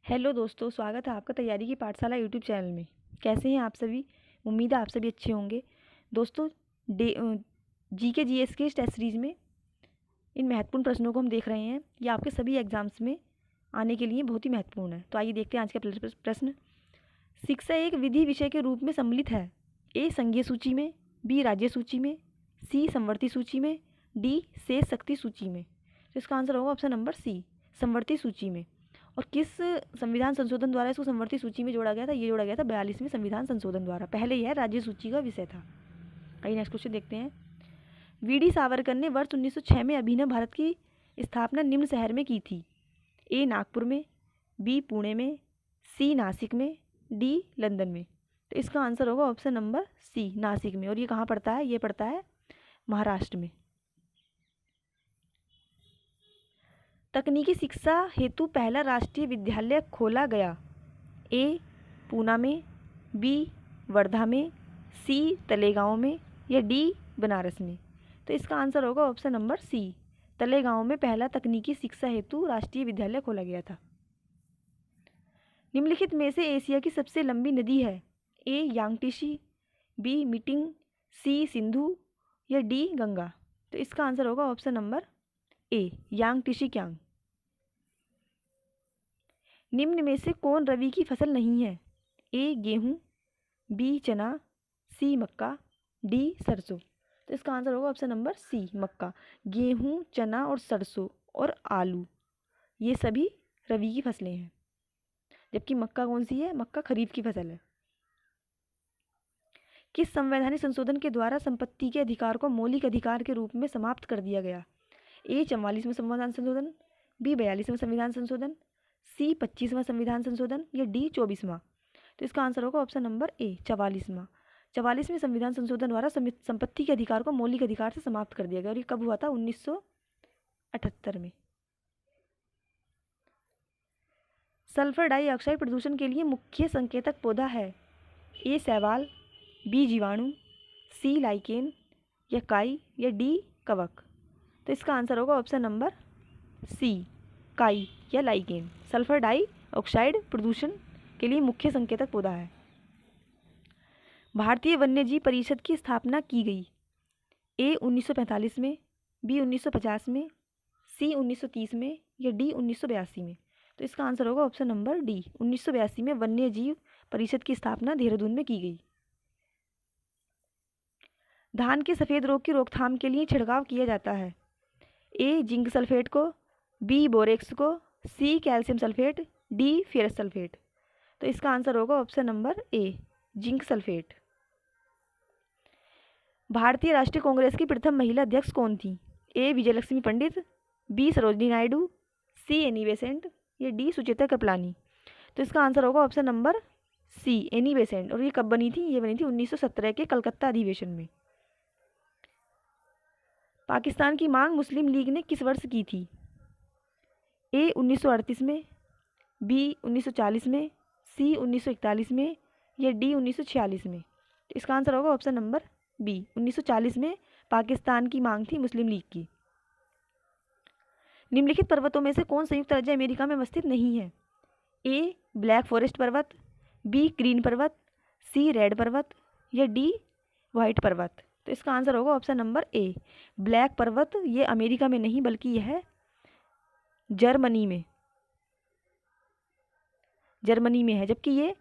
Hello दोस्तों, स्वागत है आपका तैयारी की पाठशाला यूट्यूब चैनल में। कैसे हैं आप सभी? उम्मीद है आप सभी अच्छे होंगे। दोस्तों, जीके जीएस के इस टेस्ट सीरीज में इन महत्वपूर्ण प्रश्नों को हम देख रहे हैं। ये आपके सभी एग्जाम्स में आने के लिए बहुत ही महत्वपूर्ण है। तो आइए देखते हैं आज का प्रश्न। शिक्षा एक विधि विषय के रूप में सम्मिलित है। ए संघीय सूची में, बी राज्य सूची में, सी समवर्ती सूची में, डी शेष शक्ति सूची में। तो इसका आंसर होगा ऑप्शन नंबर सी, समवर्ती सूची में। और किस संविधान संशोधन द्वारा इसको समवर्ती सूची में जोड़ा गया था? ये जोड़ा गया था 42वें संविधान संशोधन द्वारा। पहले यह राज्य सूची का विषय था। आइए नेक्स्ट क्वेश्चन देखते हैं। वी.डी. सावरकर ने वर्ष 1906 में अभिनव भारत की स्थापना निम्न शहर में की थी। ए नागपुर में, बी पुणे में, सी नासिक में, डी लंदन में। तो इसका आंसर होगा ऑप्शन नंबर सी, नासिक में। और ये कहाँ पड़ता है? ये पड़ता है महाराष्ट्र में। तकनीकी शिक्षा हेतु पहला राष्ट्रीय विद्यालय खोला गया। ए पूना में, बी वर्धा में, सी तलेगांव में, या डी बनारस में। तो इसका आंसर होगा ऑप्शन नंबर सी, तलेगांव में पहला तकनीकी शिक्षा हेतु राष्ट्रीय विद्यालय खोला गया था। निम्नलिखित में से एशिया की सबसे लंबी नदी है। ए यांगटीसी, बी मीटिंग, सी सिंधु, या डी गंगा। तो इसका आंसर होगा ऑप्शन नंबर ए, यांगटीसी क्यांग। निम्न में से कौन रबी की फसल नहीं है? ए गेहूँ, बी चना, सी मक्का, डी सरसों। तो इसका आंसर होगा ऑप्शन नंबर सी, मक्का। गेहूँ, चना और सरसों और आलू ये सभी रबी की फसलें हैं, जबकि मक्का कौन सी है? मक्का खरीफ की फसल है। किस संवैधानिक संशोधन के द्वारा संपत्ति के अधिकार को मौलिक अधिकार के रूप में समाप्त कर दिया गया? ए 44वां संविधान संशोधन, बी 42वां संविधान संशोधन, सी 25वां संविधान संशोधन, या डी 24वां। तो इसका आंसर होगा ऑप्शन नंबर ए, 44वां। 44वें संविधान संशोधन द्वारा संपत्ति के अधिकार को मौलिक अधिकार से समाप्त कर दिया गया। और ये कब हुआ था? 1978 में। सल्फर डाइऑक्साइड प्रदूषण के लिए मुख्य संकेतक पौधा है। ए शैवाल, बी जीवाणु, सी लाइकेन, या काई, या डी कवक। तो इसका आंसर होगा ऑप्शन नंबर सी, काई या लाइकेन। सल्फर डाइऑक्साइड प्रदूषण के लिए मुख्य संकेतक पौधा है। भारतीय वन्यजीव परिषद की स्थापना की गई। ए 1945 में, बी 1950 में, सी 1930 में, या डी 1982 में। तो इसका आंसर होगा ऑप्शन नंबर डी, 1982 में वन्यजीव परिषद की स्थापना देहरादून में की गई। धान के सफेद रोग की रोकथाम के लिए छिड़काव किया जाता है। ए जिंक सल्फेट को, बी बोरेक्स को, C calcium sulphate, D ferrous sulphate. तो इसका आंसर होगा option number A, zinc sulphate. भारतीय राष्ट्रीय कांग्रेस की प्रथम महिला अध्यक्ष कौन थी? A Vijayalakshmi Pandit, B Sarojini Naidu, C Annie Besant, या डी सुचेता कृपलानी। तो इसका आंसर होगा option number C, Annie Besant. और ये कब बनी थी? ये बनी थी 1917 के कलकत्ता अधिवेशन में। पाकिस्तान की मांग मुस्लिम लीग ने किस वर्ष की थी? ए 1938 में, बी 1940 में, सी 1941 में, या डी 1946 में। तो इसका आंसर होगा ऑप्शन नंबर बी, 1940 में पाकिस्तान की मांग थी मुस्लिम लीग की। निम्नलिखित पर्वतों में से कौन संयुक्त राज्य अमेरिका में अवस्थित नहीं है? ए ब्लैक फॉरेस्ट पर्वत, बी ग्रीन पर्वत, सी रेड पर्वत, या डी व्हाइट पर्वत। तो इसका आंसर होगा ऑप्शन नंबर ए, ब्लैक पर्वत। ये अमेरिका में नहीं बल्कि यह है जर्मनी में है, जबकि ये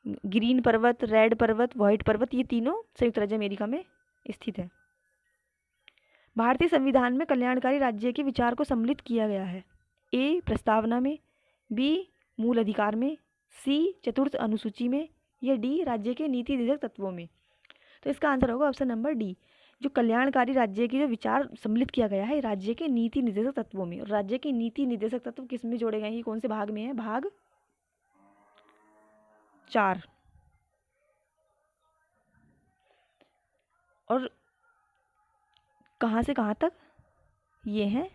ग्रीन पर्वत, रेड पर्वत, व्हाइट पर्वत ये तीनों संयुक्त राज्य अमेरिका में स्थित है। भारतीय संविधान में कल्याणकारी राज्य के विचार को सम्मिलित किया गया है। ए प्रस्तावना में, बी मूल अधिकार में, सी चतुर्थ अनुसूची में, या डी राज्य के नीति निर्देशक तत्वों में। तो इसका आंसर होगा ऑप्शन नंबर डी, जो कल्याणकारी राज्य की जो विचार सम्मिलित किया गया है राज्य के नीति निर्देशक तत्वों में। और राज्य के नीति निर्देशक तत्व किस में जोड़े गए हैं? ये कौन से भाग में है? भाग 4। और कहाँ से कहाँ तक? ये हैं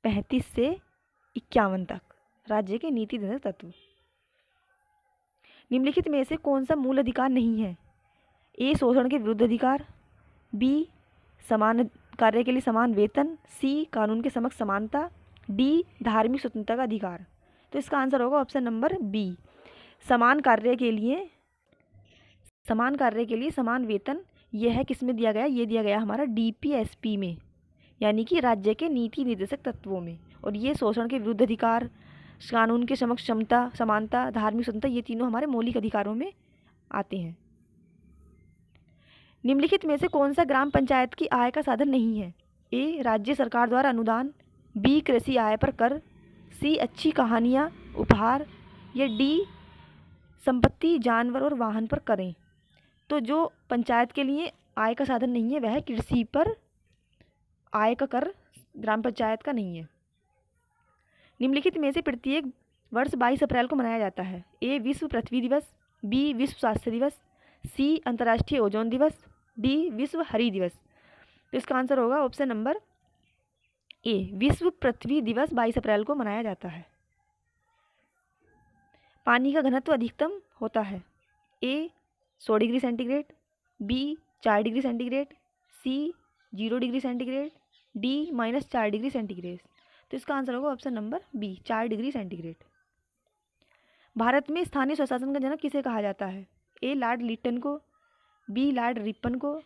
35 से 51 तक राज्य के नीति निर्देशक तत्व। निम्नलिखित में से कौन सा मूल अधिकार नहीं है? ए शोषण के विरुद्ध अधिकार, बी समान कार्य के लिए समान वेतन, सी कानून के समक्ष समानता, डी धार्मिक स्वतंत्रता का अधिकार। तो इसका आंसर होगा ऑप्शन नंबर बी। समान कार्य के लिए समान वेतन, यह है किस में दिया गया? ये दिया गया हमारा DPSP में, यानी कि राज्य के नीति निर्देशक तत्वों में। और ये शोषण के विरुद्ध अधिकार, कानून के समक्ष समता, समानता, धार्मिक स्वतंत्रता, ये तीनों हमारे मौलिक अधिकारों में आते हैं। निम्नलिखित में से कौन सा ग्राम पंचायत की आय का साधन नहीं है? ए, राज्य सरकार द्वारा अनुदान, बी, कृषि आय पर कर, सी, अच्छी कहानियाँ उपहार, या डी, संपत्ति, जानवर और वाहन पर करें। तो जो पंचायत के लिए आय का साधन नहीं है वह कृषि पर आय का कर ग्राम पंचायत का नहीं है। निम्नलिखित में से प्रत्येक वर्ष 22 अप्रैल को मनाया जाता है? ए, विश्व पृथ्वी दिवस, बी, विश्व स्वास्थ्य दिवस, सी, अंतर्राष्ट्रीय ओजोन दिवस, डी, विश्व हरित दिवस। तो इसका आंसर होगा ऑप्शन नंबर ए, विश्व पृथ्वी दिवस 22 अप्रैल को मनाया जाता है। पानी का घनत्व अधिकतम होता है? A, 100 degree centigrade, B, 4 degree centigrade, C, 0 degree centigrade, D, -4 degree centigrade. तो इसका आंसर होगा option number B, 4 degree centigrade. भारत में स्थानीय स्वशासन का जनक किसे कहा जाता है? ए, लॉर्ड लिटन को, बी, लॉर्ड रिपन को,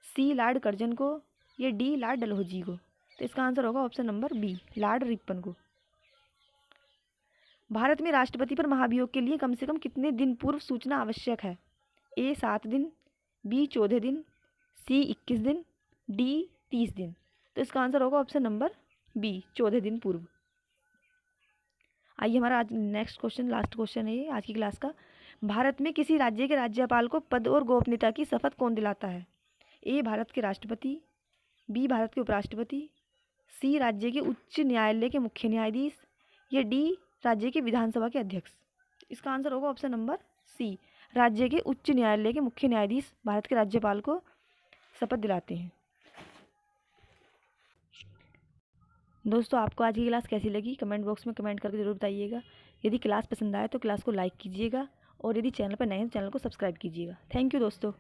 सी, लॉर्ड कर्जन को, या डी, लॉर्ड डलहौजी को। तो इसका आंसर होगा option number B, lord Ripon को। भारत में राष्ट्रपति पर महाभियोग के लिए कम से कम कितने दिन पूर्व सूचना आवश्यक है? ए, 7 दिन, बी, 14 दिन, सी, 21 दिन, डी, 30 दिन। तो इसका आंसर होगा ऑप्शन नंबर बी, 14 दिन पूर्व। आइए हमारा आज नेक्स्ट क्वेश्चन, लास्ट क्वेश्चन है ये आज की क्लास का। भारत में किसी राज्य के राज्यपाल को पद और गोपनीयता की शपथ कौन दिलाता है? ए, भारत के राष्ट्रपति, बी, भारत के उपराष्ट्रपति, सी, राज्य के उच्च न्यायालय के मुख्य न्यायाधीश, या डी, राज्य के विधानसभा के अध्यक्ष। इसका आंसर होगा ऑप्शन नंबर सी, राज्य के उच्च न्यायालय के मुख्य न्यायाधीश भारत के राज्यपाल को शपथ दिलाते हैं। दोस्तों, आपको आज की क्लास कैसी लगी कमेंट बॉक्स में कमेंट करके जरूर बताइएगा। यदि क्लास पसंद आए तो क्लास को लाइक कीजिएगा, और यदि चैनल पर नए हैं तो चैनल को सब्सक्राइब कीजिएगा। थैंक यू दोस्तों।